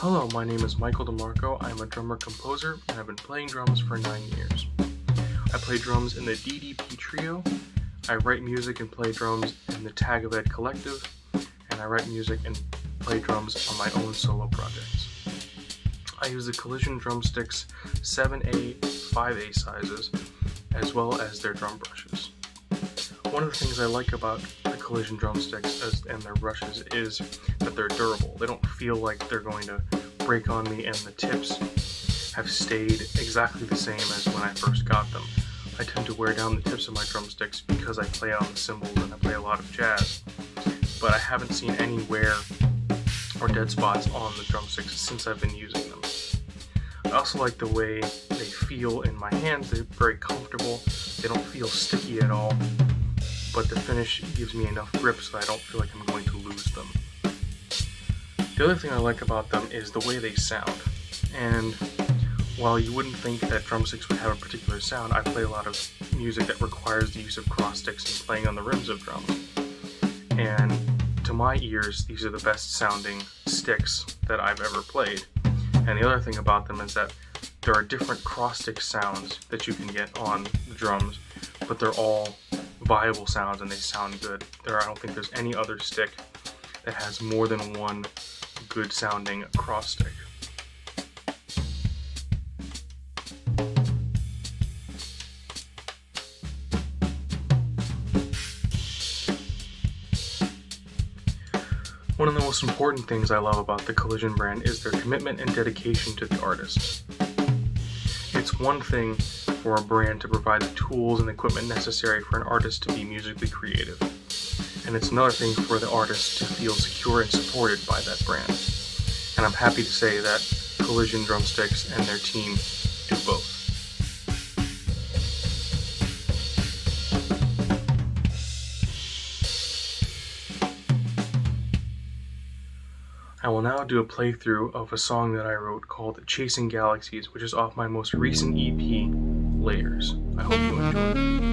Hello, my name is Michael DeMarco. I'm a drummer-composer, and I've been playing drums for 9 years. I play drums in the DDP Trio. I write music and play drums in the Tag of Ed Collective, and I write music and play drums on my own solo projects. I use the Collision Drumsticks 7A, 5A sizes, as well as their drum brushes. One of the things I like about the Collision Drumsticks and their brushes is that they're durable. They don't feel like they're going to break on me, and the tips have stayed exactly the same as when I first got them. I tend to wear down the tips of my drumsticks because I play on the cymbals and I play a lot of jazz, but I haven't seen any wear or dead spots on the drumsticks since I've been using them. I also like the way they feel in my hands. They're very comfortable. They don't feel sticky at all, but the finish gives me enough grip so I don't feel like I'm going to lose them. The other thing I like about them is the way they sound. And while you wouldn't think that drumsticks would have a particular sound, I play a lot of music that requires the use of cross sticks and playing on the rims of drums. And to my ears, these are the best sounding sticks that I've ever played. And the other thing about them is that there are different cross stick sounds that you can get on the drums, but they're all viable sounds and they sound good. I don't think there's any other stick that has more than one good sounding cross stick. One of the most important things I love about the Collision brand is their commitment and dedication to the artist. It's one thing for a brand to provide the tools and equipment necessary for an artist to be musically creative, and it's another thing for the artist to feel secure and supported by that brand. And I'm happy to say that Collision Drumsticks and their team do both. I will now do a playthrough of a song that I wrote called Chasing Galaxies, which is off my most recent EP, Layers. I hope you enjoy it.